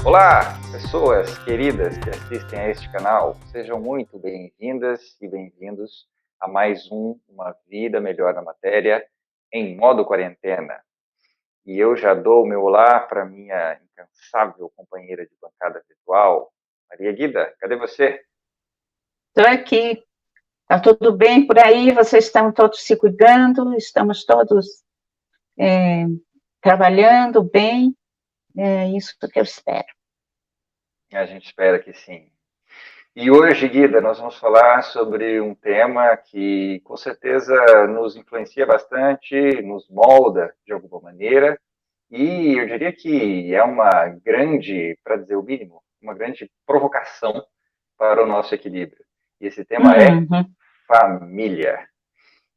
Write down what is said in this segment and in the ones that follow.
Olá, pessoas queridas que assistem a este canal, sejam muito bem-vindas e bem-vindos a mais Uma Vida Melhor na Matéria, em modo quarentena. E eu já dou o meu olá para minha incansável companheira de bancada virtual, Maria Guida, cadê você? Estou aqui. Está tudo bem por aí? Vocês estão todos se cuidando? Estamos todos trabalhando bem? É isso que eu espero. A gente espera que sim. E hoje, Guida, nós vamos falar sobre um tema que com certeza nos influencia bastante, nos molda de alguma maneira, e eu diria que é uma grande, para dizer o mínimo, uma grande provocação para o nosso equilíbrio. E esse tema é Uhum. família.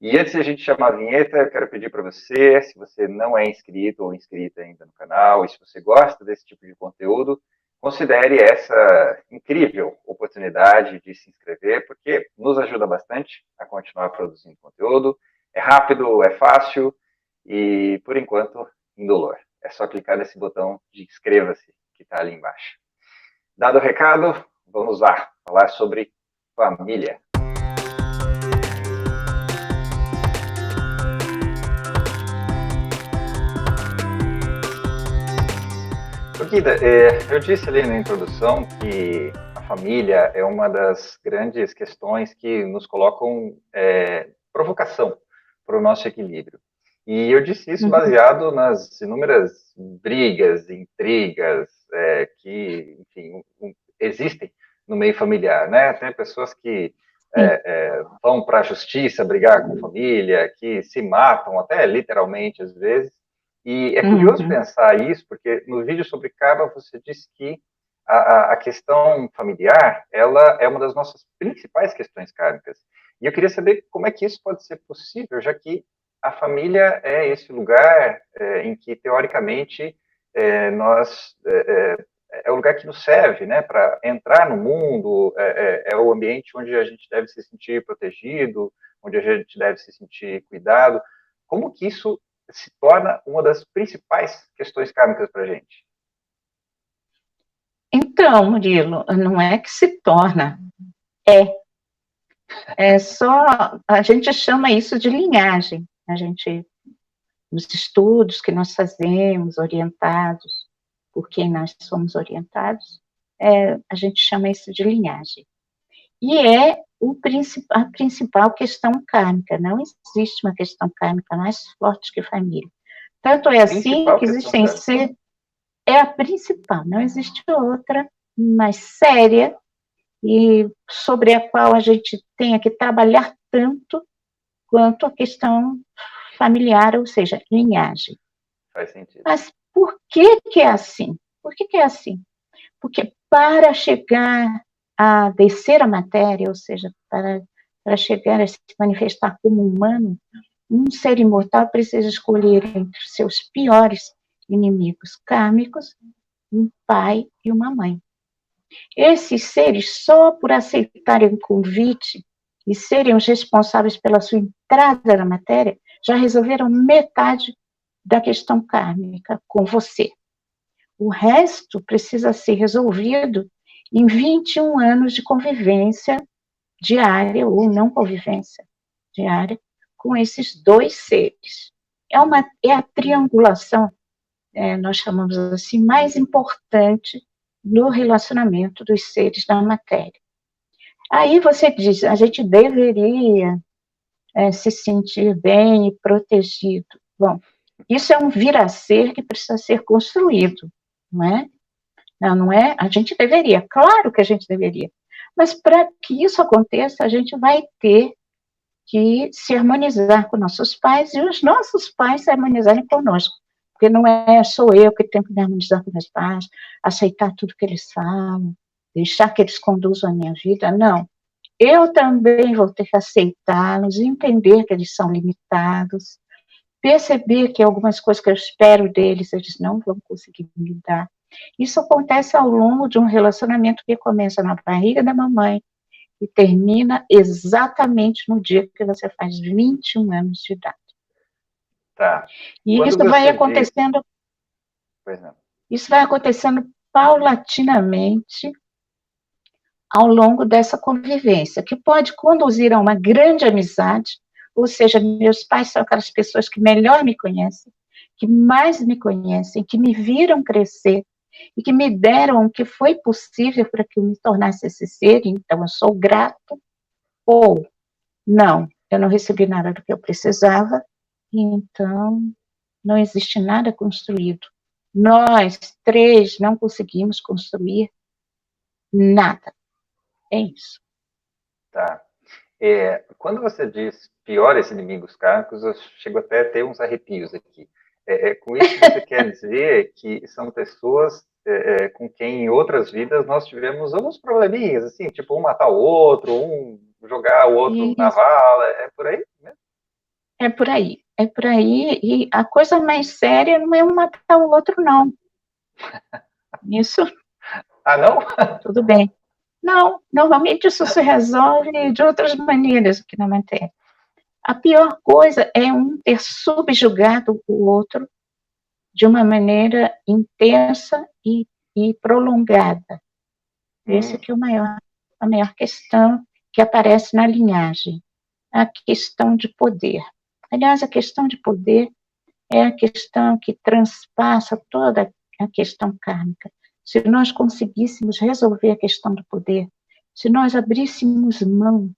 E antes de a gente chamar a vinheta, eu quero pedir para você, se você não é inscrito ou inscrita ainda no canal, e se você gosta desse tipo de conteúdo, considere essa incrível oportunidade de se inscrever, porque nos ajuda bastante a continuar produzindo conteúdo. É rápido, é fácil e, por enquanto, indolor. É só clicar nesse botão de inscreva-se que está ali embaixo. Dado o recado, vamos lá falar sobre família. Guida, eu disse ali na introdução que a família é uma das grandes questões que nos colocam provocação para o nosso equilíbrio. E eu disse isso baseado nas inúmeras brigas, intrigas que, enfim, existem no meio familiar, né? Tem pessoas que vão para a justiça brigar com família, que se matam até literalmente às vezes. E é curioso pensar isso, porque no vídeo sobre karma você disse que a questão familiar, ela é uma das nossas principais questões kármicas. E eu queria saber como é que isso pode ser possível, já que a família é esse lugar em que, teoricamente, é o lugar que nos serve, né, para entrar no mundo, é o ambiente onde a gente deve se sentir protegido, onde a gente deve se sentir cuidado. Como que isso se torna uma das principais questões kármicas para a gente? Então, Murilo, não é que se torna, é só, a gente chama isso de linhagem, nos estudos que nós fazemos, orientados por quem nós somos orientados, a gente chama isso de linhagem. E é a principal questão kármica, não existe uma questão kármica mais forte que família. Tanto é assim Principal que questão existem kármica. é a principal, não existe outra mais séria e sobre a qual a gente tenha que trabalhar tanto quanto a questão familiar, ou seja, linhagem. Faz sentido. Mas por que é assim? Por que é assim? Porque para chegar a descer a matéria, ou seja, para chegar a se manifestar como humano, um ser imortal precisa escolher entre seus piores inimigos kármicos um pai e uma mãe. Esses seres, só por aceitarem o convite e serem os responsáveis pela sua entrada na matéria, já resolveram metade da questão kármica com você. O resto precisa ser resolvido em 21 anos de convivência diária ou não convivência diária com esses dois seres. É a triangulação, nós chamamos assim, mais importante no relacionamento dos seres da matéria. Aí você diz, a gente deveria se sentir bem e protegido. Bom, isso é um vir a ser que precisa ser construído, não é? Não é? A gente deveria, claro que a gente deveria. Mas para que isso aconteça, a gente vai ter que se harmonizar com nossos pais e os nossos pais se harmonizarem conosco. Porque não é só eu que tenho que me harmonizar com meus pais, aceitar tudo que eles falam, deixar que eles conduzam a minha vida, não. Eu também vou ter que aceitá-los, entender que eles são limitados, perceber que algumas coisas que eu espero deles, eles não vão conseguir me dar. Isso acontece ao longo de um relacionamento que começa na barriga da mamãe e termina exatamente no dia que você faz 21 anos de idade. Tá. E Quando isso vai você diz... acontecendo, Pois não. isso vai acontecendo paulatinamente ao longo dessa convivência, que pode conduzir a uma grande amizade, ou seja, meus pais são aquelas pessoas que melhor me conhecem, que mais me conhecem, que me viram crescer e que me deram o que foi possível para que eu me tornasse esse ser, então eu sou grato, ou não, eu não recebi nada do que eu precisava, então não existe nada construído. Nós três não conseguimos construir nada. É isso. Tá. Quando você diz piores inimigos kármicos, eu chego até a ter uns arrepios aqui. Com isso você quer dizer que são pessoas com quem em outras vidas nós tivemos alguns probleminhas, assim, tipo um matar o outro, um jogar o outro na Isso. vala, é por aí mesmo? É por aí. É por aí. E a coisa mais séria não é um matar o outro, não. Isso, Ah, não? tudo bem. Não, normalmente isso se resolve de outras maneiras aqui na matéria. A pior coisa é um ter subjugado o outro de uma maneira intensa e prolongada. Esse que é a maior questão que aparece na linhagem, a questão de poder. Aliás, a questão de poder é a questão que transpassa toda a questão kármica. Se nós conseguíssemos resolver a questão do poder, se nós abríssemos mão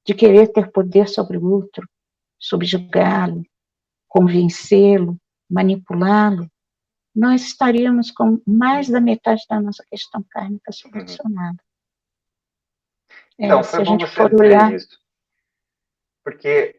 de querer ter poder sobre o outro, subjugá-lo, convencê-lo, manipulá-lo, nós estaríamos com mais da metade da nossa questão kármica solucionada. Então, Se foi a bom gente você for dizer olhar... isso, porque,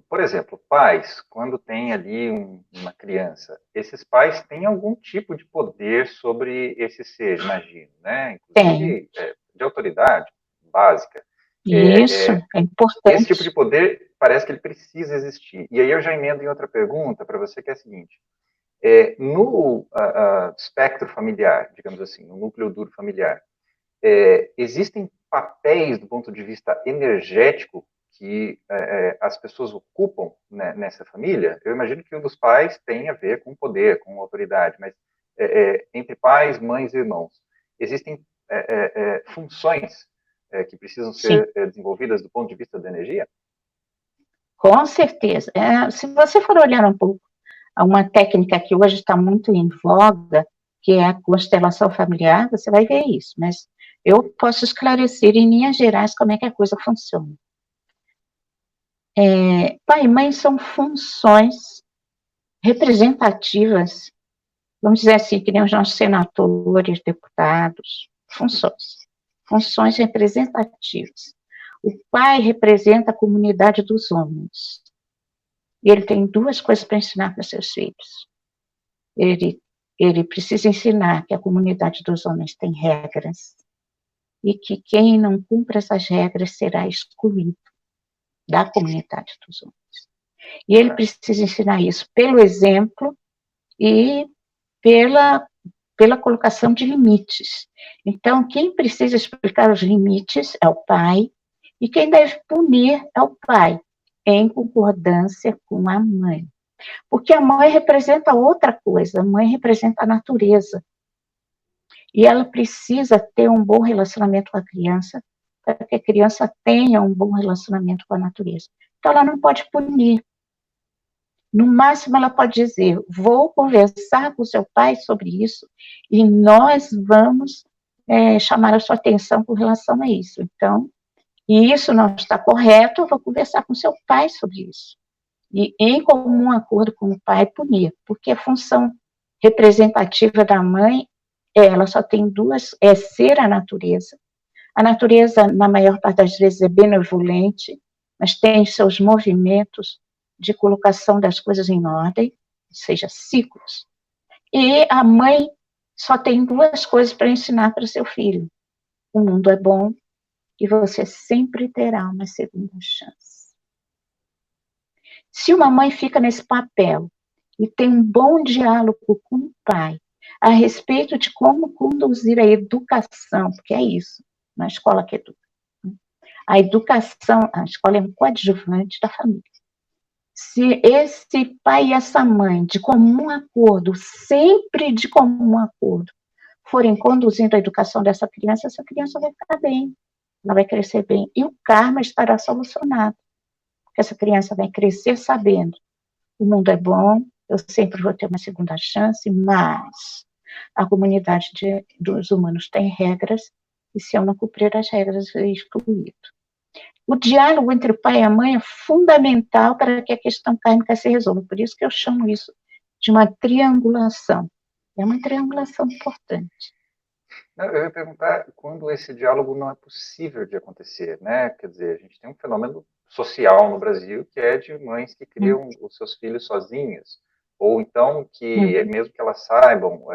por exemplo, pais, quando tem ali uma criança, esses pais têm algum tipo de poder sobre esse ser, imagino, né? Tem. Inclusive de autoridade básica. Isso, é Esse tipo de importante. poder parece que ele precisa existir. E aí eu já emendo em outra pergunta para você, que é a seguinte: no espectro familiar, digamos assim, no núcleo duro familiar, existem papéis do ponto de vista energético que as pessoas ocupam, né, nessa família? Eu imagino que um dos pais tem a ver com poder, com autoridade, mas entre pais, mães e irmãos, existem funções que precisam Sim, ser desenvolvidas do ponto de vista da energia? com certeza. Se você for olhar um pouco a uma técnica que hoje está muito em voga, que é a constelação familiar, você vai ver isso, mas eu posso esclarecer em linhas gerais como é que a coisa funciona. Pai e mãe são funções representativas, vamos dizer assim, que nem os nossos senadores, deputados, funções representativas. O pai representa a comunidade dos homens. E ele tem duas coisas para ensinar para seus filhos. Ele precisa ensinar que a comunidade dos homens tem regras e que quem não cumpre essas regras será excluído da comunidade dos homens. E ele precisa ensinar isso pelo exemplo e pela colocação de limites. Então, quem precisa explicar os limites é o pai, e quem deve punir é o pai, em concordância com a mãe. Porque a mãe representa outra coisa, a mãe representa a natureza. E ela precisa ter um bom relacionamento com a criança, para que a criança tenha um bom relacionamento com a natureza. Então, ela não pode punir. No máximo, ela pode dizer: vou conversar com seu pai sobre isso e nós vamos chamar a sua atenção com relação a isso. Então, e isso não está correto, eu vou conversar com seu pai sobre isso. E, em comum acordo com o pai, punir, porque a função representativa da mãe, ela só tem duas, é ser a natureza. A natureza, na maior parte das vezes, é benevolente, mas tem seus movimentos de colocação das coisas em ordem, ou seja, ciclos. E a mãe só tem duas coisas para ensinar para o seu filho: o mundo é bom e você sempre terá uma segunda chance. Se uma mãe fica nesse papel e tem um bom diálogo com o pai a respeito de como conduzir a educação, porque é isso, na escola que educa. A educação, a escola é um coadjuvante da família. Se esse pai e essa mãe, de comum acordo, sempre de comum acordo, forem conduzindo a educação dessa criança, essa criança vai ficar bem, ela vai crescer bem. E o karma estará solucionado. Porque essa criança vai crescer sabendo, o mundo é bom, eu sempre vou ter uma segunda chance, mas a comunidade dos humanos tem regras, e se eu não cumprir as regras, eu sou excluído. O diálogo entre o pai e a mãe é fundamental para que a questão kármica se resolva. Por isso que eu chamo isso de uma triangulação. É uma triangulação importante. Eu ia perguntar quando esse diálogo não é possível de acontecer, né? Quer dizer, a gente tem um fenômeno social no Brasil que é de mães que criam os seus filhos sozinhas, ou então que, mesmo que elas saibam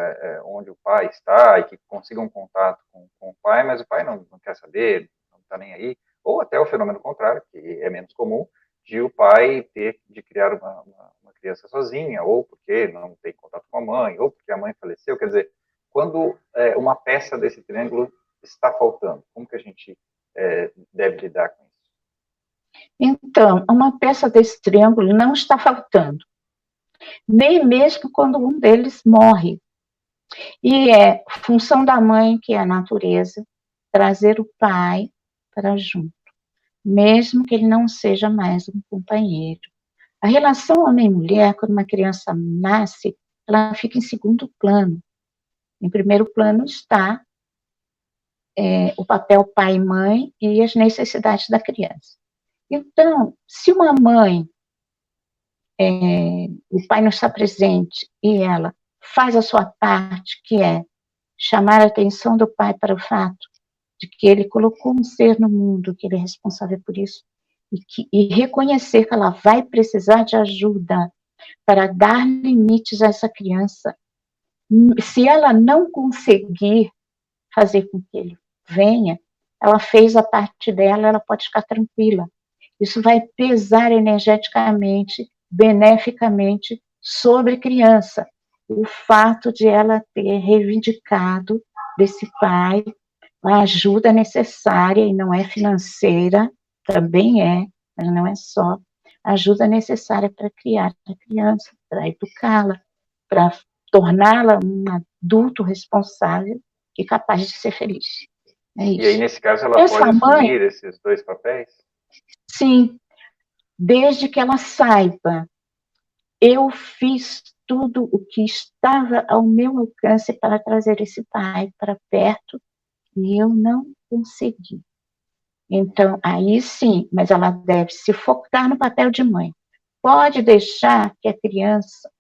onde o pai está e que consigam contato com o pai, mas o pai não quer saber, não está nem aí, ou até o fenômeno contrário, que é menos comum, de o pai ter de criar uma criança sozinha, ou porque não tem contato com a mãe, ou porque a mãe faleceu, quer dizer, quando uma peça desse triângulo está faltando, como que a gente deve lidar com isso? Então, uma peça desse triângulo não está faltando, nem mesmo quando um deles morre. E é função da mãe, que é a natureza, trazer o pai para junto, mesmo que ele não seja mais um companheiro. A relação homem-mulher, quando uma criança nasce, ela fica em segundo plano. Em primeiro plano está o papel pai e mãe e as necessidades da criança. Então, se uma mãe, o pai não está presente e ela faz a sua parte, que é chamar a atenção do pai para o fato de que ele colocou um ser no mundo, que ele é responsável por isso, e reconhecer que ela vai precisar de ajuda para dar limites a essa criança. Se ela não conseguir fazer com que ele venha, ela fez a parte dela, ela pode ficar tranquila. Isso vai pesar energeticamente, beneficamente sobre a criança. O fato de ela ter reivindicado desse pai a ajuda necessária, e não é financeira, também é, mas não é só, a ajuda necessária para criar a criança, para educá-la, para torná-la um adulto responsável e capaz de ser feliz. É isso. E aí, nesse caso, ela pode assumir esses dois papéis? Sim, desde que ela saiba, eu fiz tudo o que estava ao meu alcance para trazer esse pai para perto e eu não consegui. Então, aí sim, mas ela deve se focar no papel de mãe. Pode deixar que a criança,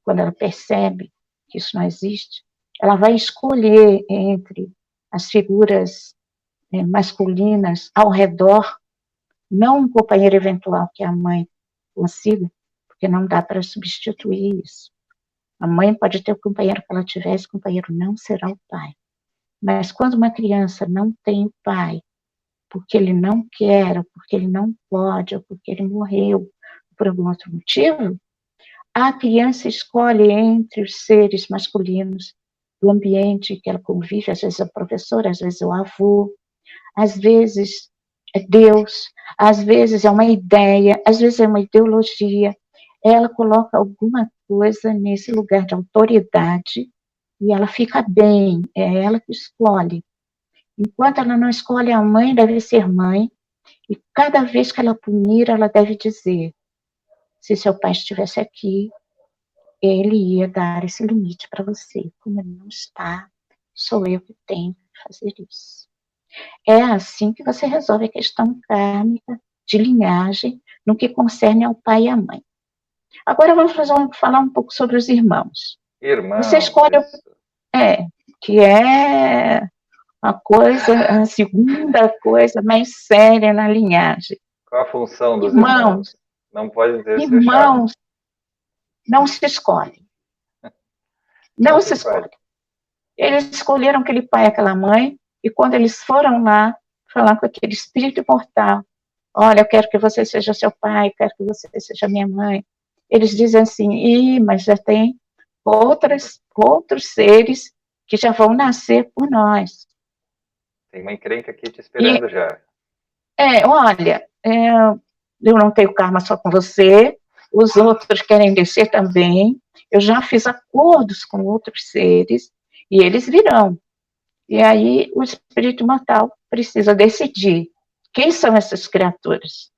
quando ela percebe que isso não existe, ela vai escolher entre as figuras masculinas ao redor, não um companheiro eventual que a mãe consiga, porque não dá para substituir isso. A mãe pode ter o companheiro que ela tiver, esse companheiro não será o pai. Mas quando uma criança não tem pai, porque ele não quer, ou porque ele não pode, ou porque ele morreu, por algum outro motivo, a criança escolhe entre os seres masculinos do ambiente que ela convive, às vezes é o professor, às vezes é o avô, às vezes é Deus, às vezes é uma ideia, às vezes é uma ideologia. Ela coloca alguma coisa nesse lugar de autoridade e ela fica bem, é ela que escolhe. Enquanto ela não escolhe a mãe, deve ser mãe, e cada vez que ela punir, ela deve dizer, se seu pai estivesse aqui, ele ia dar esse limite para você. Como ele não está, sou eu que tenho que fazer isso. É assim que você resolve a questão kármica de linhagem no que concerne ao pai e à mãe. Agora vamos falar um pouco sobre os irmãos. Irmãos. Você escolhe que é a segunda coisa mais séria na linhagem. Qual a função dos irmãos? Não pode ter irmãos não se escolhem. Não se escolhem. Eles escolheram aquele pai e aquela mãe, e quando eles foram lá falar com aquele espírito imortal, olha, eu quero que você seja seu pai, quero que você seja minha mãe, eles dizem assim, mas já tem outros seres que já vão nascer por nós. Tem uma encrenca aqui te esperando já. Olha, eu não tenho karma só com você, os outros querem descer também, eu já fiz acordos com outros seres, e eles virão. E aí o espírito imortal precisa decidir quem são essas criaturas.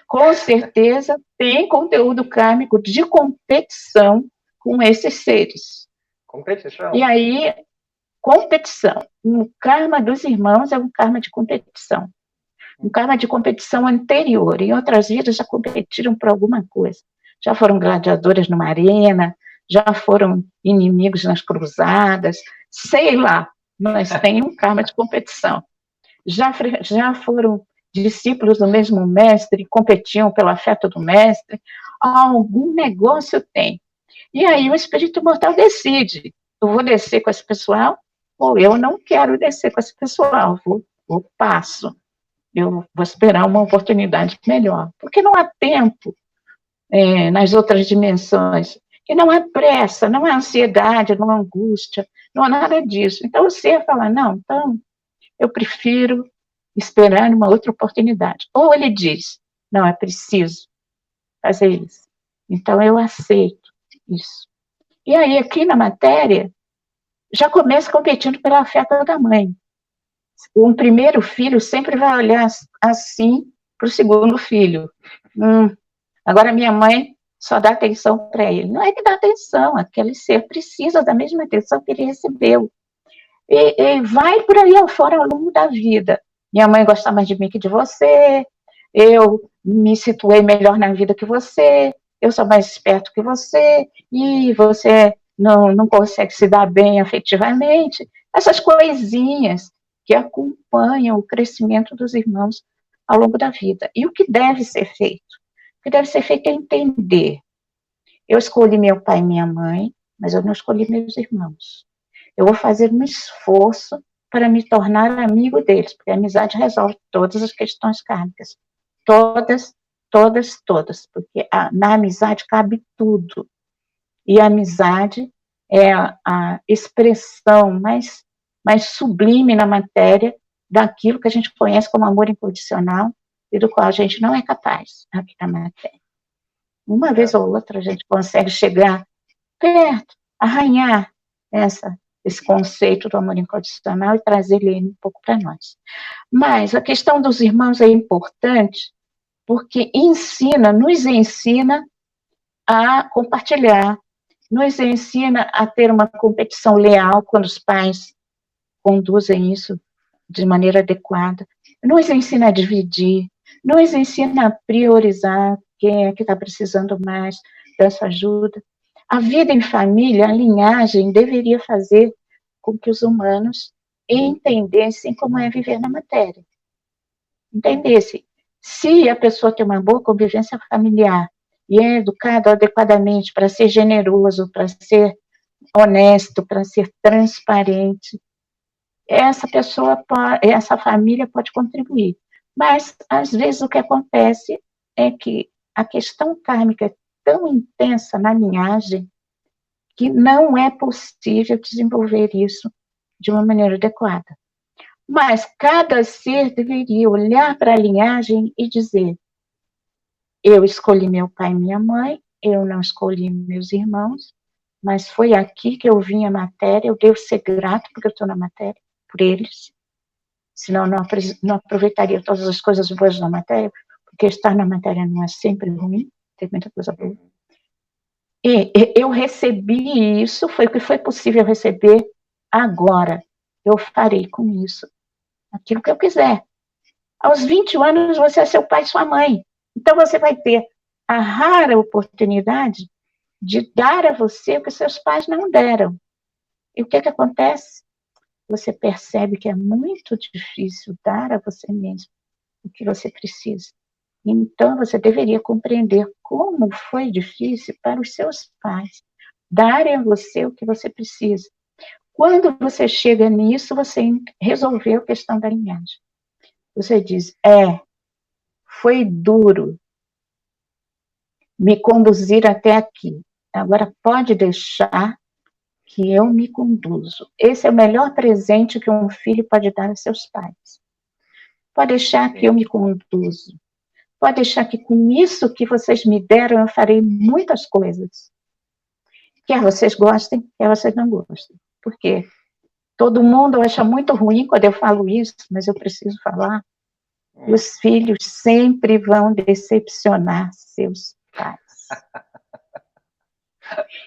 Com certeza tem conteúdo kármico de competição com esses seres. Competição. E aí, competição. O karma dos irmãos é um karma de competição. Um karma de competição anterior. Em outras vidas já competiram por alguma coisa. Já foram gladiadores numa arena, já foram inimigos nas cruzadas, sei lá, mas tem um karma de competição. Já foram discípulos do mesmo mestre, competiam pelo afeto do mestre, algum negócio tem. E aí o espírito imortal decide, eu vou descer com esse pessoal, ou eu não quero descer com esse pessoal, vou passo. Eu vou esperar uma oportunidade melhor. Porque não há tempo nas outras dimensões. E não há pressa, não há ansiedade, não há angústia, não há nada disso. Então, o ser fala, não, então, eu prefiro esperar uma outra oportunidade. Ou ele diz, não, é preciso fazer isso. Então, eu aceito isso. E aí, aqui na matéria, já começa competindo pelo afeto da mãe. Um primeiro filho sempre vai olhar assim para o segundo filho. Agora minha mãe só dá atenção para ele. Não é que dá atenção, aquele ser precisa da mesma atenção que ele recebeu. E vai por aí afora ao longo da vida. Minha mãe gosta mais de mim que de você, eu me situei melhor na vida que você, eu sou mais esperto que você, e você não consegue se dar bem afetivamente. Essas coisinhas que acompanham o crescimento dos irmãos ao longo da vida. E o que deve ser feito? O que deve ser feito é entender. Eu escolhi meu pai e minha mãe, mas eu não escolhi meus irmãos. Eu vou fazer um esforço para me tornar amigo deles, porque a amizade resolve todas as questões kármicas. Todas, todas, todas. Porque na amizade cabe tudo. E a amizade é a expressão mais sublime na matéria daquilo que a gente conhece como amor incondicional e do qual a gente não é capaz aqui na matéria. Uma vez ou outra a gente consegue chegar perto, arranhar esse conceito do amor incondicional e trazer ele um pouco para nós. Mas a questão dos irmãos é importante porque nos ensina a compartilhar, nos ensina a ter uma competição leal quando os pais conduzem isso de maneira adequada, nos ensina a dividir, nos ensina a priorizar quem é que está precisando mais dessa ajuda. A vida em família, a linhagem, deveria fazer com que os humanos entendessem como é viver na matéria. Entendessem. Se a pessoa tem uma boa convivência familiar e é educado adequadamente para ser generoso, para ser honesto, para ser transparente, essa família pode contribuir. Mas, às vezes, o que acontece é que a questão kármica é tão intensa na linhagem que não é possível desenvolver isso de uma maneira adequada. Mas cada ser deveria olhar para a linhagem e dizer: eu escolhi meu pai e minha mãe, eu não escolhi meus irmãos, mas foi aqui que eu vim a matéria, eu devo ser grato porque eu estou na matéria, por eles, senão não aproveitaria todas as coisas boas da matéria, porque estar na matéria não é sempre ruim, tem muita coisa boa. E eu recebi isso, foi o que foi possível receber agora. Eu farei com isso aquilo que eu quiser. Aos 20 anos, você é seu pai e sua mãe. Então, você vai ter a rara oportunidade de dar a você o que seus pais não deram. E o que acontece? Você percebe que é muito difícil dar a você mesmo o que você precisa. Então, você deveria compreender como foi difícil para os seus pais darem a você o que você precisa. Quando você chega nisso, você resolveu a questão da linhagem. Você diz, foi duro me conduzir até aqui. Agora pode deixar que eu me conduzo. Esse é o melhor presente que um filho pode dar aos seus pais. Pode deixar que eu me conduzo. Pode deixar que com isso que vocês me deram, eu farei muitas coisas. Quer vocês gostem, quer vocês não gostem. porque todo mundo acha muito ruim quando eu falo isso, mas eu preciso falar. Os filhos sempre vão decepcionar seus pais.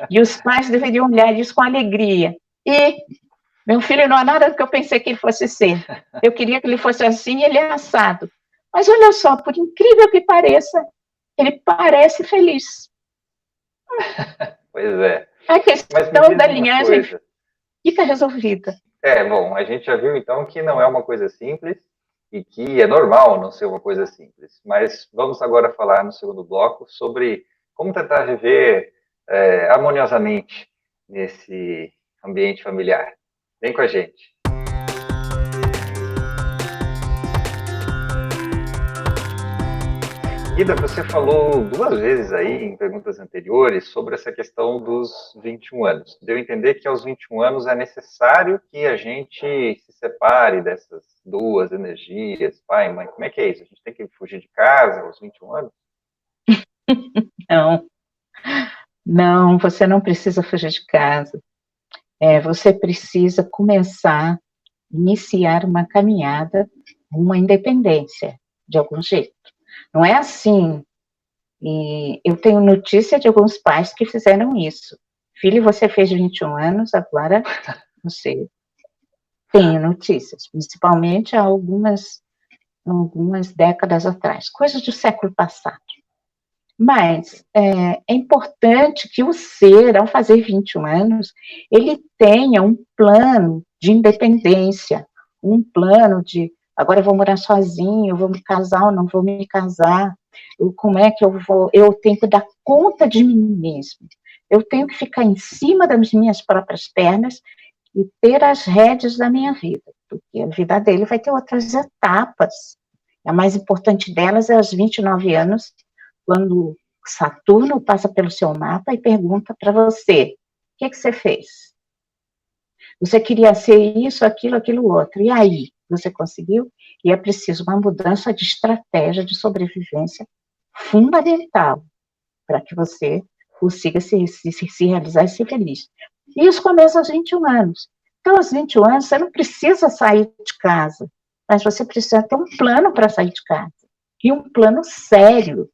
E os pais deveriam olhar isso com alegria. E meu filho não é nada do que eu pensei que ele fosse ser. Eu queria que ele fosse assim, ele é assado. Mas olha só, por incrível que pareça, ele parece feliz. Pois é. A questão da linhagem fica resolvida. Bom, a gente já viu então que não é uma coisa simples e que é normal não ser uma coisa simples. Mas vamos agora falar no segundo bloco sobre como tentar viver harmoniosamente nesse ambiente familiar. Vem com a gente. Ida, você falou 2 vezes aí em perguntas anteriores sobre essa questão dos 21 anos. Deu a entender que aos 21 anos é necessário que a gente se separe dessas 2 energias, pai e mãe. Como é que é isso? A gente tem que fugir de casa aos 21 anos? Não, você não precisa fugir de casa. Você precisa começar, iniciar uma caminhada, uma independência, de algum jeito. Não é assim. E eu tenho notícia de alguns pais que fizeram isso. Filho, você fez 21 anos, agora você tem notícias, principalmente há algumas décadas atrás, coisas do século passado. Mas é importante que o ser, ao fazer 21 anos, ele tenha um plano de independência, um plano de, agora eu vou morar sozinho, eu vou me casar ou não vou me casar, como é que eu tenho que dar conta de mim mesmo, eu tenho que ficar em cima das minhas próprias pernas e ter as rédeas da minha vida, porque a vida dele vai ter outras etapas. A mais importante delas é aos 29 anos, quando Saturno passa pelo seu mapa e pergunta para você, o que você fez? Você queria ser isso, aquilo outro, e aí? Você conseguiu? E é preciso uma mudança de estratégia de sobrevivência fundamental para que você consiga se realizar e ser feliz. E isso começa aos 21 anos. Então, aos 21 anos, você não precisa sair de casa, mas você precisa ter um plano para sair de casa, e um plano sério.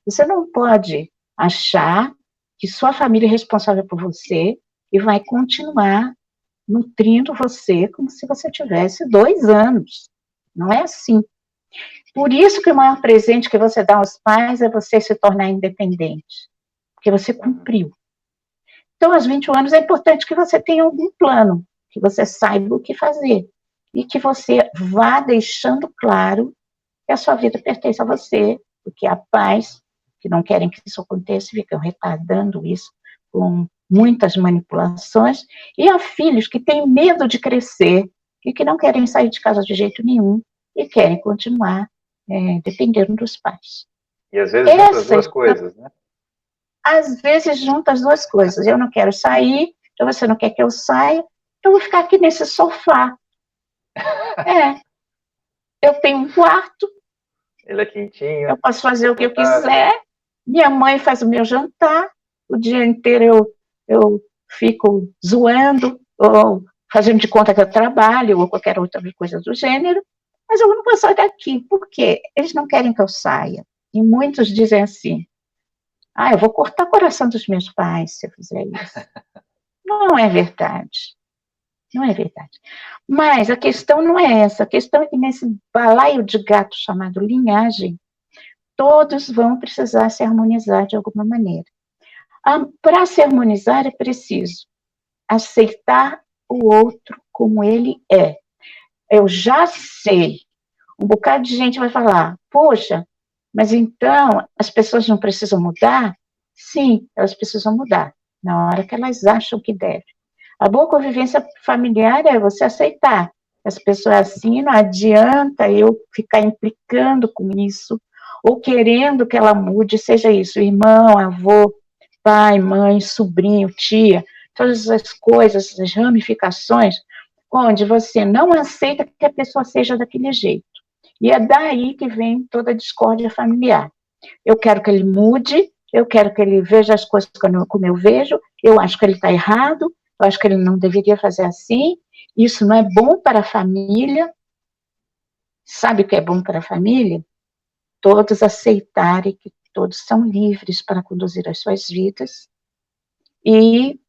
Você não pode achar que sua família é responsável por você e vai continuar nutrindo você como se você tivesse 2 anos. Não é assim. Por isso que o maior presente que você dá aos pais é você se tornar independente, porque você cumpriu. Então, aos 21 anos, é importante que você tenha algum plano, que você saiba o que fazer, e que você vá deixando claro que a sua vida pertence a você, porque há pais que não querem que isso aconteça, ficam retardando isso com muitas manipulações, e há filhos que têm medo de crescer e que não querem sair de casa de jeito nenhum e querem continuar dependendo dos pais. E às vezes junta as 2 coisas, né? Às vezes junta as 2 coisas. Eu não quero sair, então você não quer que eu saia, então eu vou ficar aqui nesse sofá. Eu tenho um quarto, ele é quentinho, eu posso fazer o que eu quiser, minha mãe faz o meu jantar, o dia inteiro eu fico zoando, ou fazendo de conta que eu trabalho, ou qualquer outra coisa do gênero, mas eu não vou sair daqui. Por quê? Eles não querem que eu saia. E muitos dizem assim, eu vou cortar o coração dos meus pais se eu fizer isso. Não é verdade. Não é verdade. Mas a questão não é essa. A questão é que nesse balaio de gato chamado linhagem, todos vão precisar se harmonizar de alguma maneira. Para se harmonizar é preciso aceitar o outro como ele é. Eu já sei. Um bocado de gente vai falar, poxa, mas então as pessoas não precisam mudar? Sim, elas precisam mudar, na hora que elas acham que devem. A boa convivência familiar é você aceitar. As pessoas assim, não adianta eu ficar implicando com isso, ou querendo que ela mude, seja isso, irmão, avô, pai, mãe, sobrinho, tia, todas as coisas, as ramificações, onde você não aceita que a pessoa seja daquele jeito. E é daí que vem toda a discórdia familiar. Eu quero que ele mude, eu quero que ele veja as coisas como eu vejo, eu acho que ele está errado, eu acho que ele não deveria fazer assim, isso não é bom para a família. Sabe o que é bom para a família? Todos aceitarem que todos são livres para conduzir as suas vidas e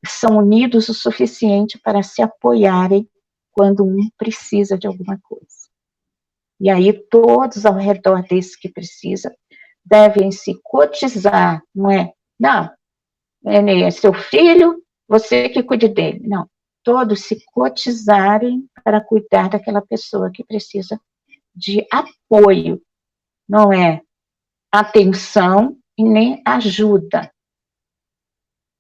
são unidos o suficiente para se apoiarem quando um precisa de alguma coisa. E aí todos ao redor desse que precisa devem se cotizar, não é? Não, é seu filho, você que cuide dele. Não, todos se cotizarem para cuidar daquela pessoa que precisa de apoio, não é atenção e nem ajuda.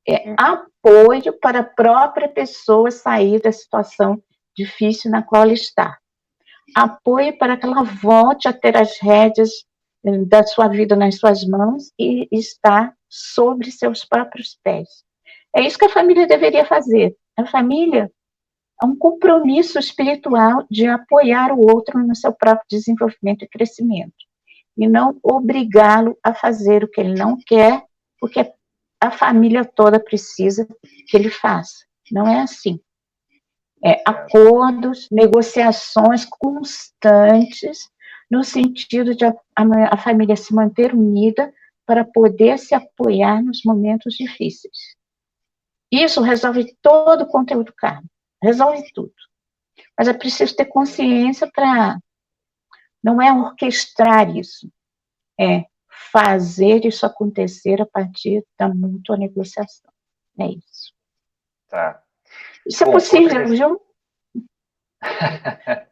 É apoio para a própria pessoa sair da situação difícil na qual ela está. Apoio para que ela volte a ter as rédeas da sua vida nas suas mãos e estar sobre seus próprios pés. É isso que a família deveria fazer. A família é um compromisso espiritual de apoiar o outro no seu próprio desenvolvimento e crescimento. E não obrigá-lo a fazer o que ele não quer, porque a família toda precisa que ele faça. Não é assim. É acordos, negociações constantes, no sentido de a família se manter unida para poder se apoiar nos momentos difíceis. Isso resolve todo o conteúdo kármico, resolve tudo. Mas é preciso ter consciência para... Não é orquestrar isso, é fazer isso acontecer a partir da mútua negociação. É isso. Tá. Isso é possível, viu?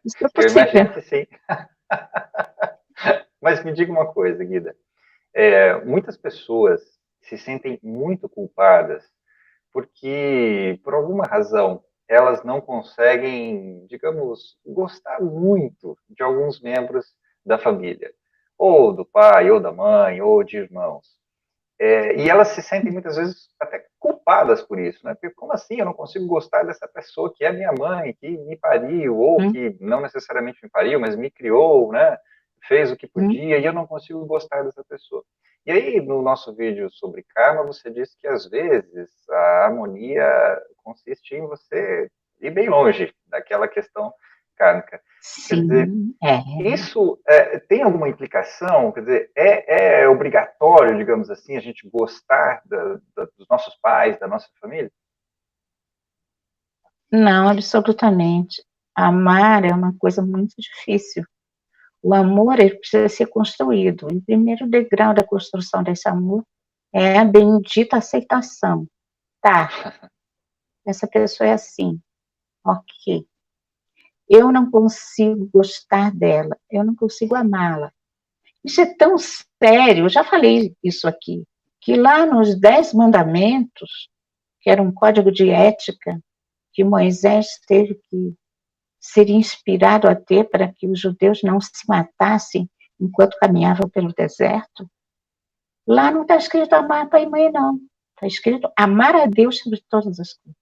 Isso é Eu possível. imagino que sim. Mas me diga uma coisa, Guida. Muitas pessoas se sentem muito culpadas porque, por alguma razão, elas não conseguem, digamos, gostar muito de alguns membros da família, ou do pai, ou da mãe, ou de irmãos. E elas se sentem muitas vezes até culpadas por isso, né? Porque como assim eu não consigo gostar dessa pessoa que é minha mãe, que me pariu, ou que não necessariamente me pariu, mas me criou, né? Fez o que podia, e eu não consigo gostar dessa pessoa. E aí, no nosso vídeo sobre karma, você disse que às vezes a harmonia consiste em você ir bem longe daquela questão kármica. Quer dizer, Sim, isso tem alguma implicação? Quer dizer, é obrigatório, digamos assim, a gente gostar dos nossos pais, da nossa família? Não, absolutamente. Amar é uma coisa muito difícil. O amor, ele precisa ser construído. O primeiro degrau da construção desse amor é a bendita aceitação. Tá, essa pessoa é assim, ok. Eu não consigo gostar dela, eu não consigo amá-la. Isso é tão sério, eu já falei isso aqui, que lá nos 10 mandamentos, que era um código de ética, que Moisés teve que ser inspirado a ter para que os judeus não se matassem enquanto caminhavam pelo deserto, lá não está escrito amar pai e mãe, não. Está escrito amar a Deus sobre todas as coisas.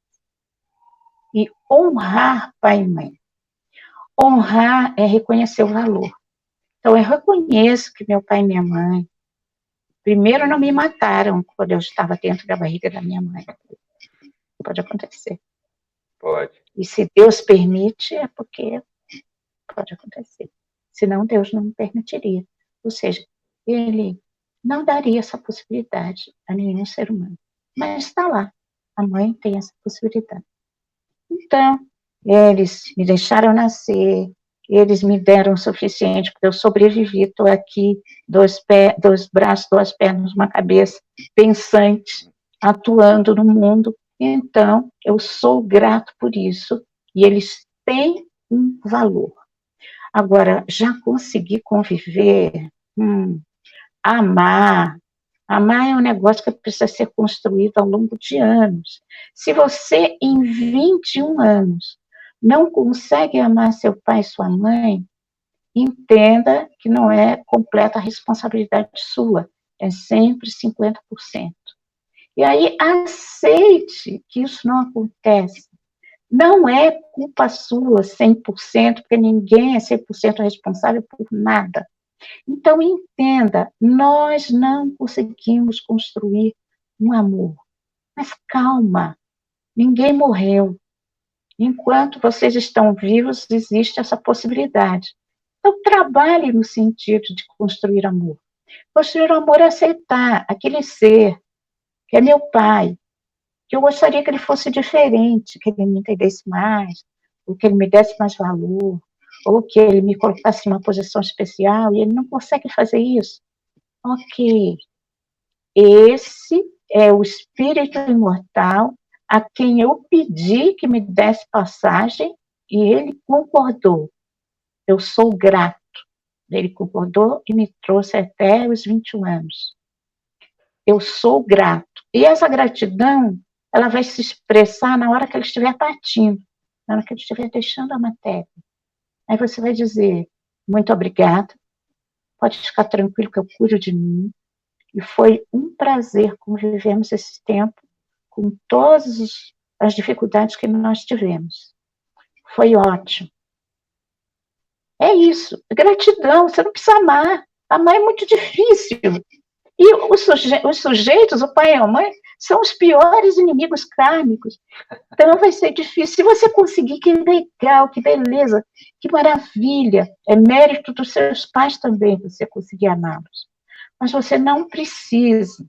E honrar pai e mãe. Honrar é reconhecer o valor. Então, eu reconheço que meu pai e minha mãe, primeiro, não me mataram quando eu estava dentro da barriga da minha mãe. Pode acontecer. Pode. E se Deus permite, é porque pode acontecer. Senão, Deus não me permitiria. Ou seja, Ele não daria essa possibilidade a nenhum ser humano. Mas está lá. A mãe tem essa possibilidade. Então, eles me deixaram nascer, eles me deram o suficiente, porque eu sobrevivi, estou aqui, 2 braços, 2 pernas, uma cabeça, pensante, atuando no mundo. Então, eu sou grato por isso, e eles têm um valor. Agora, já consegui conviver, amar. Amar é um negócio que precisa ser construído ao longo de anos. Se você, em 21 anos, não consegue amar seu pai e sua mãe, entenda que não é completa responsabilidade sua, é sempre 50%. E aí, aceite que isso não acontece. Não é culpa sua 100%, porque ninguém é 100% responsável por nada. Então, entenda, nós não conseguimos construir um amor. Mas calma, Ninguém morreu. Enquanto vocês estão vivos, existe essa possibilidade. Então, trabalhe no sentido de construir amor. Construir amor é aceitar aquele ser que é meu pai, que eu gostaria que ele fosse diferente, que ele me entendesse mais, ou que ele me desse mais valor, ou que ele me colocasse em uma posição especial, e ele não consegue fazer isso. Ok, esse é o espírito imortal a quem eu pedi que me desse passagem e ele concordou. Eu sou grato. Ele concordou e me trouxe até os 21 anos. Eu sou grato. E essa gratidão, ela vai se expressar na hora que ele estiver partindo, na hora que ele estiver deixando a matéria. Aí você vai dizer, muito obrigada, pode ficar tranquilo que eu cuido de mim, e foi um prazer convivermos esse tempo com todas as dificuldades que nós tivemos. Foi ótimo. É isso, gratidão, você não precisa amar. Amar é muito difícil. E os sujeitos, o pai e a mãe, são os piores inimigos kármicos. Então vai ser difícil. Se você conseguir, que legal, que beleza, que maravilha. É mérito dos seus pais também você conseguir amá-los. Mas você não precisa.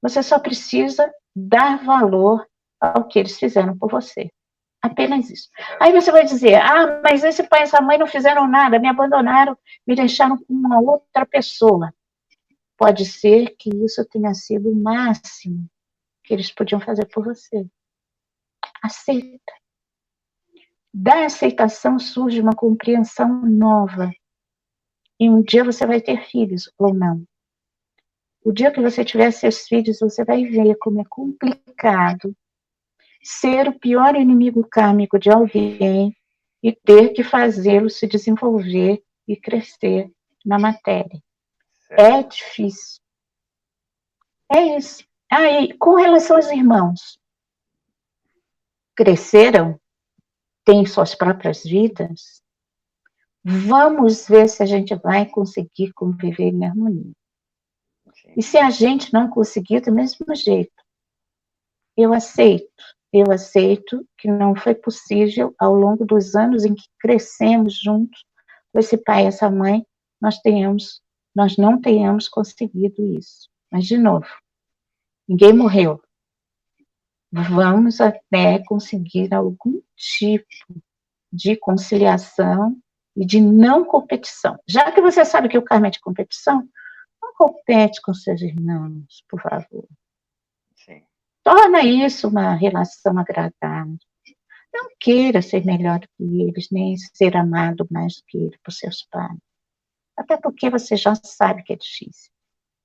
Você só precisa dar valor ao que eles fizeram por você. Apenas isso. Aí você vai dizer, mas esse pai e essa mãe não fizeram nada, me abandonaram, me deixaram com uma outra pessoa. Pode ser que isso tenha sido o máximo que eles podiam fazer por você. Aceita. Da aceitação surge uma compreensão nova. E um dia você vai ter filhos, ou não. O dia que você tiver seus filhos, você vai ver como é complicado ser o pior inimigo kármico de alguém e ter que fazê-lo se desenvolver e crescer na matéria. É difícil. É isso. E com relação aos irmãos, cresceram, têm suas próprias vidas, vamos ver se a gente vai conseguir conviver em harmonia. E se a gente não conseguir, do mesmo jeito, eu aceito que não foi possível, ao longo dos anos em que crescemos juntos, com esse pai e essa mãe, nós não tenhamos conseguido isso. Mas, de novo, ninguém morreu. Vamos até conseguir algum tipo de conciliação e de não competição. Já que você sabe que o karma é de competição, não compete com seus irmãos, por favor. Sim. Torna isso uma relação agradável. Não queira ser melhor do que eles, nem ser amado mais do que eles por seus pais. Até porque você já sabe que é difícil.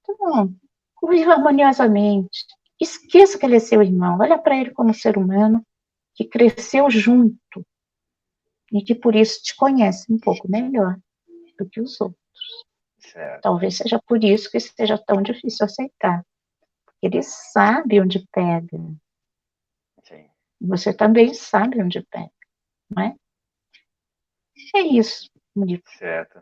Então, conviva harmoniosamente. Esqueça que ele é seu irmão. Olha para ele como ser humano que cresceu junto e que por isso te conhece um pouco melhor do que os outros. Certo. Talvez seja por isso que seja tão difícil aceitar. Ele sabe onde pega. Sim. Você também sabe onde pega, não é? É isso, Murilo. Certo.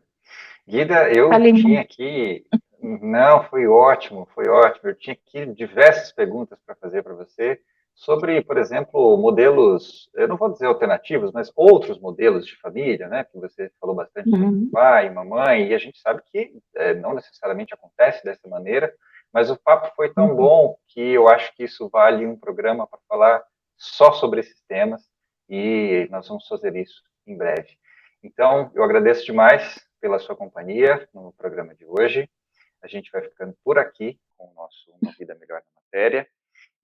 Guida, eu Falei tinha muito. aqui... Não, foi ótimo, foi ótimo. Eu tinha aqui diversas perguntas para fazer para você sobre, por exemplo, modelos, eu não vou dizer alternativos, mas outros modelos de família, né? Que você falou bastante sobre pai, mamãe, e a gente sabe que não necessariamente acontece dessa maneira, mas o papo foi tão bom que eu acho que isso vale um programa para falar só sobre esses temas, e nós vamos fazer isso em breve. Então, eu agradeço demais pela sua companhia no programa de hoje. A gente vai ficando por aqui com o nosso Uma Vida Melhor na Matéria.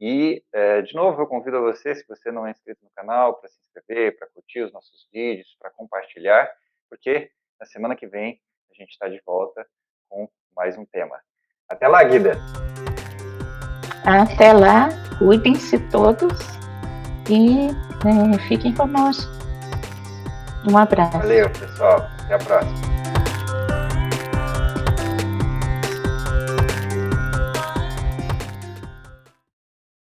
E, de novo, eu convido a você, se você não é inscrito no canal, para se inscrever, para curtir os nossos vídeos, para compartilhar, porque na semana que vem a gente está de volta com mais um tema. Até lá, Guida! Até lá, cuidem-se todos e fiquem conosco. Um abraço. Valeu, pessoal. Até a próxima.